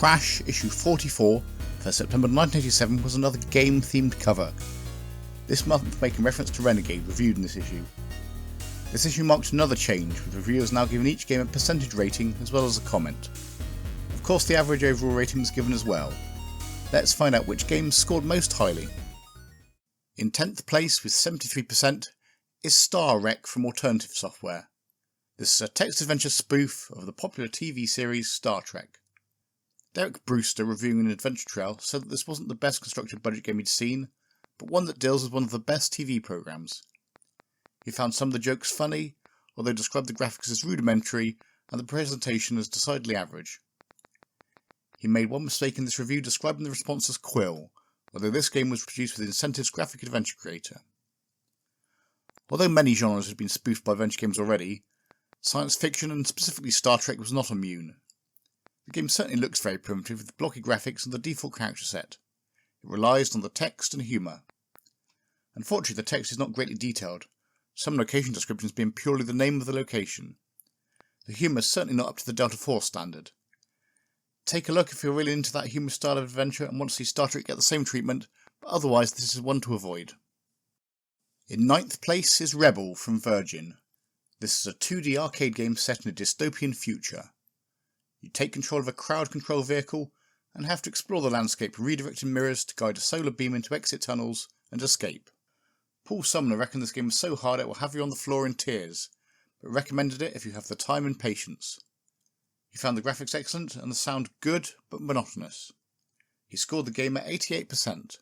Crash issue 44 for September 1987 was another game-themed cover, this month making reference to Renegade reviewed in this issue. This issue marked another change, with reviewers now giving each game a percentage rating as well as a comment. Of course the average overall rating was given as well. Let's find out which games scored most highly. In 10th place with 73% is Star Wreck from Alternative Software. This is a text-adventure spoof of the popular TV series Star Trek. Derek Brewster, reviewing an adventure trail, said that this wasn't the best constructed budget game he'd seen, but one that deals with one of the best TV programmes. He found some of the jokes funny, although described the graphics as rudimentary and the presentation as decidedly average. He made one mistake in this review, describing the response as quill, although this game was produced with Incentive's graphic adventure creator. Although many genres had been spoofed by adventure games already, science fiction and specifically Star Trek was not immune. The game certainly looks very primitive with blocky graphics and the default character set. It relies on the text and humour. Unfortunately the text is not greatly detailed, some location descriptions being purely the name of the location. The humour is certainly not up to the Delta Force standard. Take a look if you're really into that humour style of adventure and want to see Star Trek get the same treatment, but otherwise this is one to avoid. In 9th place is Rebel from Virgin. This is a 2D arcade game set in a dystopian future. You take control of a crowd control vehicle and have to explore the landscape, redirecting mirrors to guide a solar beam into exit tunnels and escape. Paul Sumner reckoned this game was so hard it will have you on the floor in tears, but recommended it if you have the time and patience. He found the graphics excellent and the sound good but monotonous. He scored the game at 88%.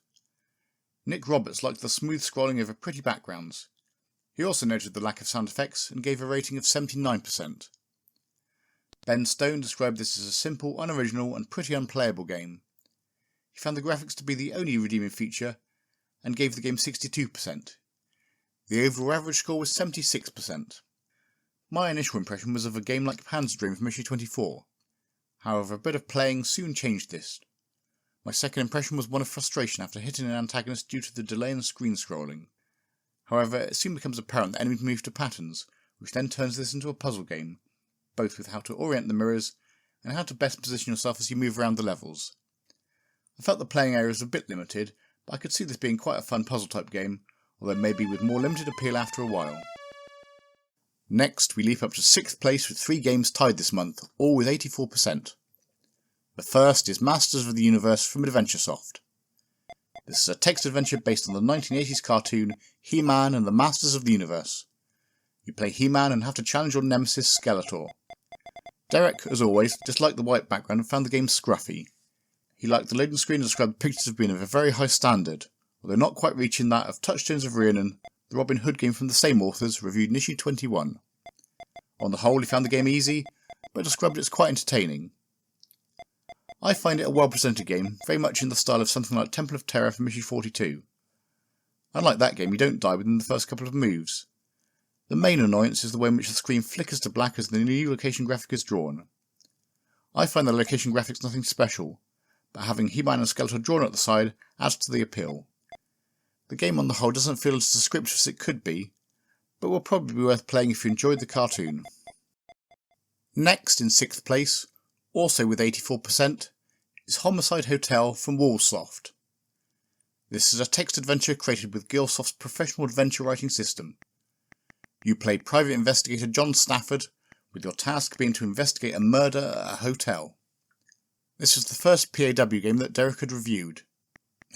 Nick Roberts liked the smooth scrolling over pretty backgrounds. He also noted the lack of sound effects and gave a rating of 79%. Ben Stone described this as a simple, unoriginal and pretty unplayable game. He found the graphics to be the only redeeming feature and gave the game 62%. The overall average score was 76%. My initial impression was of a game like Panzer Dream from issue 24. However, a bit of playing soon changed this. My second impression was one of frustration after hitting an antagonist due to the delay in screen scrolling. However, it soon becomes apparent that enemies move to patterns, which then turns this into a puzzle game, both with how to orient the mirrors and how to best position yourself as you move around the levels. I felt the playing area was a bit limited, but I could see this being quite a fun puzzle type game, although maybe with more limited appeal after a while. Next, we leap up to 6th place with 3 games tied this month, all with 84%. The first is Masters of the Universe from AdventureSoft. This is a text adventure based on the 1980s cartoon He-Man and the Masters of the Universe. You play He-Man and have to challenge your nemesis Skeletor. Derek, as always, disliked the white background and found the game scruffy. He liked the loading screen and described the pictures as being of a very high standard, although not quite reaching that of Touchstones of Rhiannon, the Robin Hood game from the same authors, reviewed in issue 21. On the whole, he found the game easy, but described it as quite entertaining. I find it a well-presented game, very much in the style of something like Temple of Terror from issue 42. Unlike that game, you don't die within the first couple of moves. The main annoyance is the way in which the screen flickers to black as the new location graphic is drawn. I find the location graphics nothing special, but having He-Man and Skeletor drawn at the side adds to the appeal. The game on the whole doesn't feel as descriptive as it could be, but will probably be worth playing if you enjoyed the cartoon. Next, in 6th place, also with 84%, is Homicide Hotel from Wallsoft. This is a text adventure created with Gilsoft's professional adventure writing system. You play private investigator John Stafford, with your task being to investigate a murder at a hotel. This was the first PAW game that Derek had reviewed.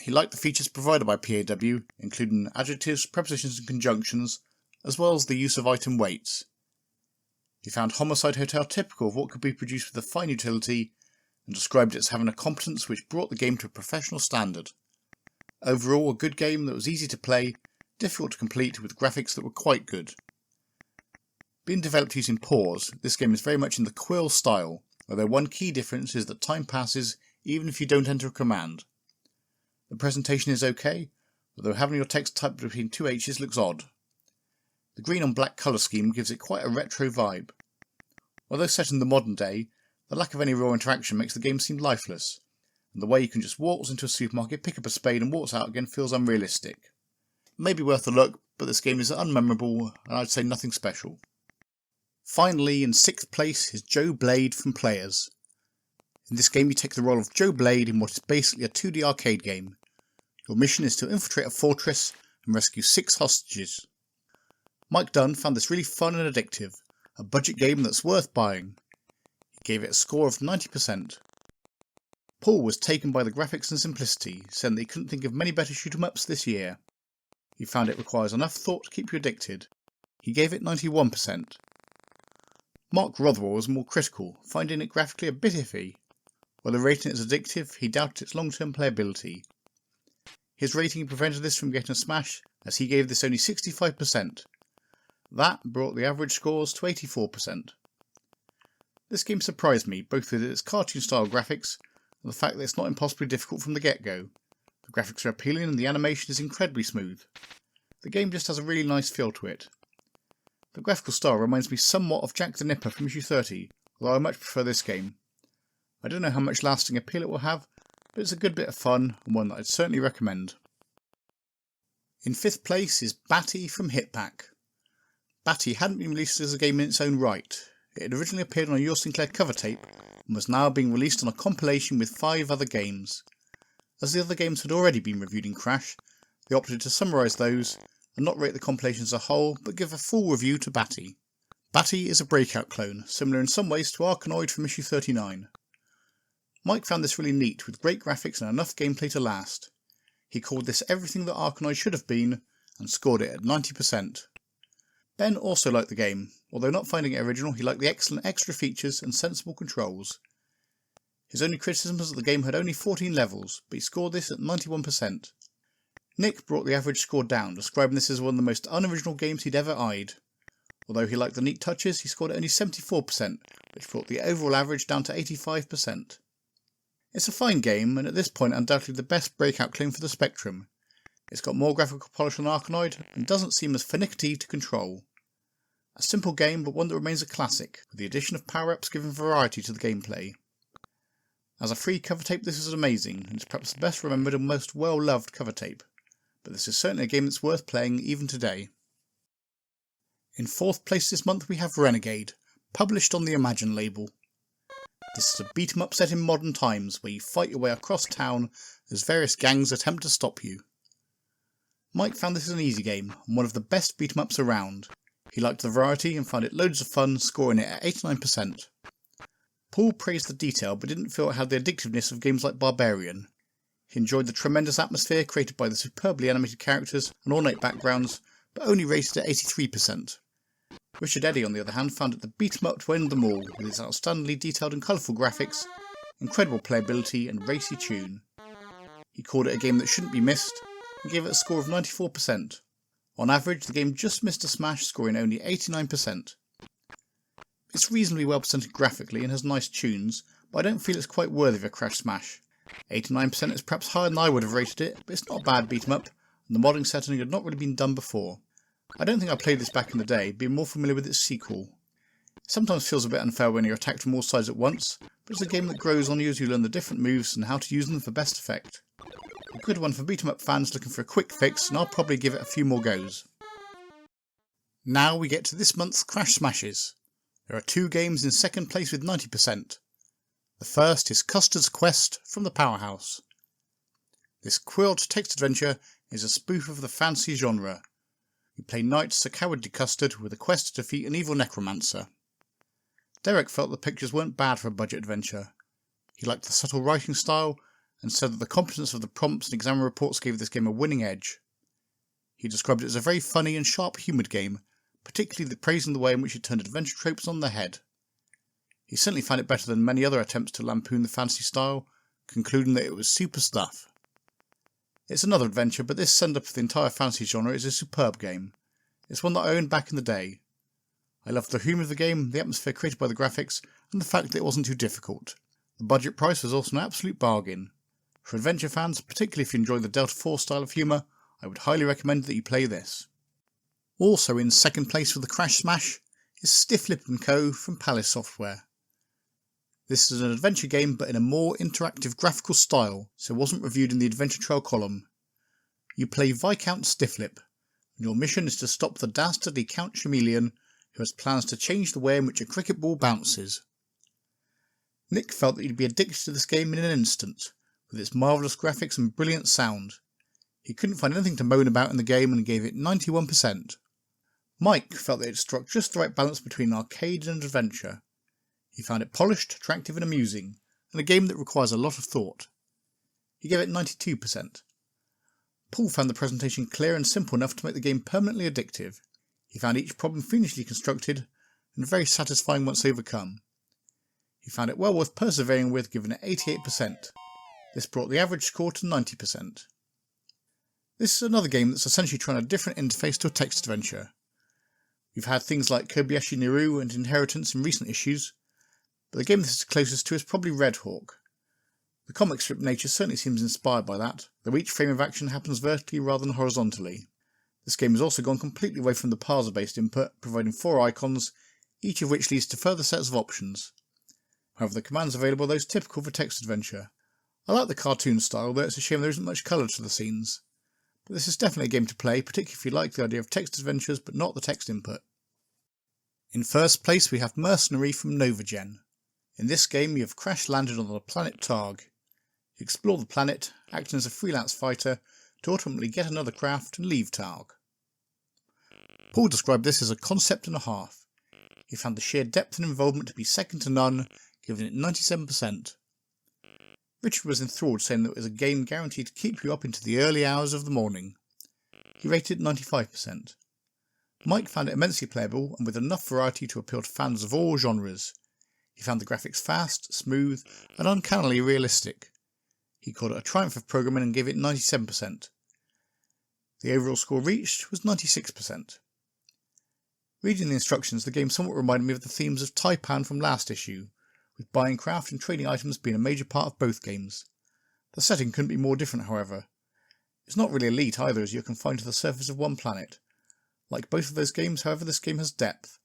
He liked the features provided by PAW, including adjectives, prepositions and conjunctions, as well as the use of item weights. He found Homicide Hotel typical of what could be produced with a fine utility, and described it as having a competence which brought the game to a professional standard. Overall, a good game that was easy to play, difficult to complete, with graphics that were quite good. Being developed using pause, this game is very much in the Quill style, although one key difference is that time passes even if you don't enter a command. The presentation is okay, although having your text typed between 2 H's looks odd. The green on black colour scheme gives it quite a retro vibe. Although set in the modern day, the lack of any real interaction makes the game seem lifeless, and the way you can just waltz into a supermarket, pick up a spade and waltz out again feels unrealistic. It may be worth a look, but this game is unmemorable and I'd say nothing special. Finally, in 6th place is Joe Blade from Players. In this game you take the role of Joe Blade in what is basically a 2D arcade game. Your mission is to infiltrate a fortress and rescue 6 hostages. Mike Dunn found this really fun and addictive, a budget game that's worth buying. He gave it a score of 90%. Paul was taken by the graphics and simplicity, saying that he couldn't think of many better shoot-em-ups this year. He found it requires enough thought to keep you addicted. He gave it 91%. Mark Rothwell was more critical, finding it graphically a bit iffy. While rating it as addictive, he doubted its long-term playability. His rating prevented this from getting a smash, as he gave this only 65%. That brought the average scores to 84%. This game surprised me, both with its cartoon-style graphics and the fact that it's not impossibly difficult from the get-go. The graphics are appealing and the animation is incredibly smooth. The game just has a really nice feel to it. The graphical style reminds me somewhat of Jack the Nipper from issue 30, although I much prefer this game. I don't know how much lasting appeal it will have, but it's a good bit of fun and one that I'd certainly recommend. In 5th place is Batty from Hitpack. Batty hadn't been released as a game in its own right. It had originally appeared on a Your Sinclair cover tape and was now being released on a compilation with 5 other games. As the other games had already been reviewed in Crash, they opted to summarise those and not rate the compilation as a whole, but give a full review to Batty. Batty is a breakout clone, similar in some ways to Arkanoid from issue 39. Mike found this really neat, with great graphics and enough gameplay to last. He called this everything that Arkanoid should have been, and scored it at 90%. Ben also liked the game, although not finding it original, he liked the excellent extra features and sensible controls. His only criticism was that the game had only 14 levels, but he scored this at 91%. Nick brought the average score down, describing this as one of the most unoriginal games he'd ever eyed. Although he liked the neat touches, he scored at only 74%, which brought the overall average down to 85%. It's a fine game, and at this point undoubtedly the best breakout clone for the Spectrum. It's got more graphical polish than Arkanoid, and doesn't seem as finicky to control. A simple game, but one that remains a classic, with the addition of power-ups giving variety to the gameplay. As a free cover tape this is amazing, and it's perhaps the best remembered and most well-loved cover tape. But this is certainly a game that's worth playing even today. In 4th place this month we have Renegade, published on the Imagine label. This is a beat-em-up set in modern times, where you fight your way across town as various gangs attempt to stop you. Mike found this an easy game, and one of the best beat-em-ups around. He liked the variety and found it loads of fun, scoring it at 89%. Paul praised the detail, but didn't feel it had the addictiveness of games like Barbarian. He enjoyed the tremendous atmosphere created by the superbly animated characters and ornate backgrounds, but only rated at 83%. Richard Eddy, on the other hand, found it the beat-em-up to end them all, with its outstandingly detailed and colourful graphics, incredible playability and racy tune. He called it a game that shouldn't be missed, and gave it a score of 94%. On average, the game just missed a smash, scoring only 89%. It's reasonably well presented graphically and has nice tunes, but I don't feel it's quite worthy of a Crash smash. 89% is perhaps higher than I would have rated it, but it's not a bad beat-em-up, and the modding setting had not really been done before. I don't think I played this back in the day, being more familiar with its sequel. It sometimes feels a bit unfair when you're attacked from all sides at once, but it's a game that grows on you as you learn the different moves and how to use them for best effect. A good one for beat-em-up fans looking for a quick fix, and I'll probably give it a few more goes. Now we get to this month's Crash Smashes. There are 2 games in 2nd place with 90%. The first is Custard's Quest from the Powerhouse. This quilt text adventure is a spoof of the fantasy genre. You play Knight Sir Cowardly Custard with a quest to defeat an evil necromancer. Derek felt the pictures weren't bad for a budget adventure. He liked the subtle writing style and said that the competence of the prompts and exam reports gave this game a winning edge. He described it as a very funny and sharp-humoured game, particularly praising the way in which it turned adventure tropes on their head. He certainly found it better than many other attempts to lampoon the fantasy style, concluding that it was super stuff. It's another adventure, but this send-up of the entire fantasy genre is a superb game. It's one that I owned back in the day. I loved the humour of the game, the atmosphere created by the graphics, and the fact that it wasn't too difficult. The budget price was also an absolute bargain. For adventure fans, particularly if you enjoy the Delta 4 style of humour, I would highly recommend that you play this. Also in 2nd place for the Crash Smash is Stifflip Co from Palace Software. This is an adventure game but in a more interactive graphical style, so it wasn't reviewed in the Adventure Trail column. You play Viscount Stifflip, and your mission is to stop the dastardly Count Chameleon, who has plans to change the way in which a cricket ball bounces. Nick felt that he'd be addicted to this game in an instant, with its marvellous graphics and brilliant sound. He couldn't find anything to moan about in the game and gave it 91%. Mike felt that it struck just the right balance between arcade and adventure. He found it polished, attractive and amusing, and a game that requires a lot of thought. He gave it 92%. Paul found the presentation clear and simple enough to make the game permanently addictive. He found each problem fiendishly constructed and very satisfying once overcome. He found it well worth persevering with, giving it 88%. This brought the average score to 90%. This is another game that's essentially trying a different interface to a text adventure. We've had things like Kobayashi Maru and Inheritance in recent issues, but the game this is closest to is probably Red Hawk. The comic strip nature certainly seems inspired by that, though each frame of action happens vertically rather than horizontally. This game has also gone completely away from the parser-based input, providing 4 icons, each of which leads to further sets of options. However, the commands available are those typical for text adventure. I like the cartoon style, though it's a shame there isn't much colour to the scenes. But this is definitely a game to play, particularly if you like the idea of text adventures but not the text input. In first place we have Mercenary from NovaGen. In this game you have crash landed on the planet Targ. You explore the planet, acting as a freelance fighter, to ultimately get another craft and leave Targ. Paul described this as a concept and a half. He found the sheer depth and involvement to be second to none, giving it 97%. Richard was enthralled, saying that it was a game guaranteed to keep you up into the early hours of the morning. He rated 95%. Mike found it immensely playable and with enough variety to appeal to fans of all genres. He found the graphics fast, smooth and uncannily realistic. He called it a triumph of programming and gave it 97%. The overall score reached was 96%. Reading the instructions, the game somewhat reminded me of the themes of Taipan from last issue, with buying craft and trading items being a major part of both games. The setting couldn't be more different, however. It's not really elite either, as you're confined to the surface of one planet. Like both of those games, however, this game has depth.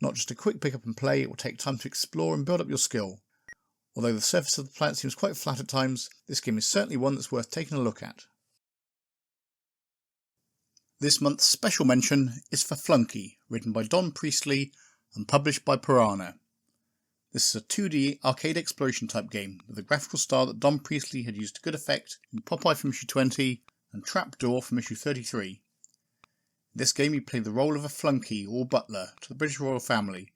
Not just a quick pick up and play, it will take time to explore and build up your skill. Although the surface of the planet seems quite flat at times, this game is certainly one that's worth taking a look at. This month's special mention is for Flunky, written by Don Priestley and published by Piranha. This is a 2D arcade exploration type game with a graphical style that Don Priestley had used to good effect in Popeye from issue 20 and Trapdoor from issue 33. In this game you play the role of a flunky or butler to the British royal family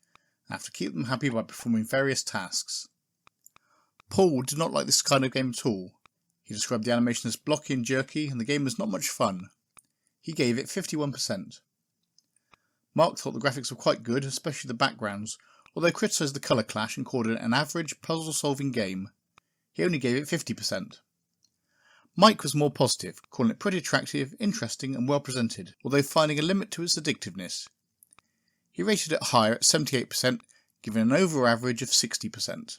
and have to keep them happy by performing various tasks. Paul did not like this kind of game at all. He described the animation as blocky and jerky and the game was not much fun. He gave it 51%. Mark thought the graphics were quite good, especially the backgrounds, although criticised the colour clash and called it an average puzzle-solving game. He only gave it 50%. Mike was more positive, calling it pretty attractive, interesting and well presented, although finding a limit to its addictiveness. He rated it higher at 78%, giving an overall average of 60%.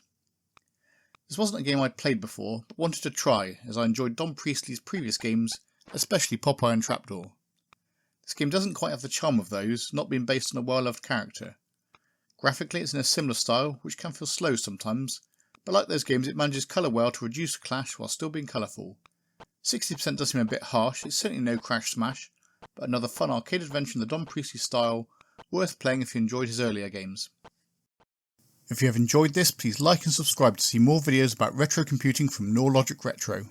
This wasn't a game I'd played before, but wanted to try, as I enjoyed Don Priestley's previous games, especially Popeye and Trapdoor. This game doesn't quite have the charm of those, not being based on a well-loved character. Graphically it's in a similar style, which can feel slow sometimes, but like those games it manages colour well to reduce the clash while still being colourful. 60% does seem a bit harsh, it's certainly no Crash Smash, but another fun arcade adventure in the Don Priestley style, worth playing if you enjoyed his earlier games. If you have enjoyed this, please like and subscribe to see more videos about retro computing from Norlogic Retro.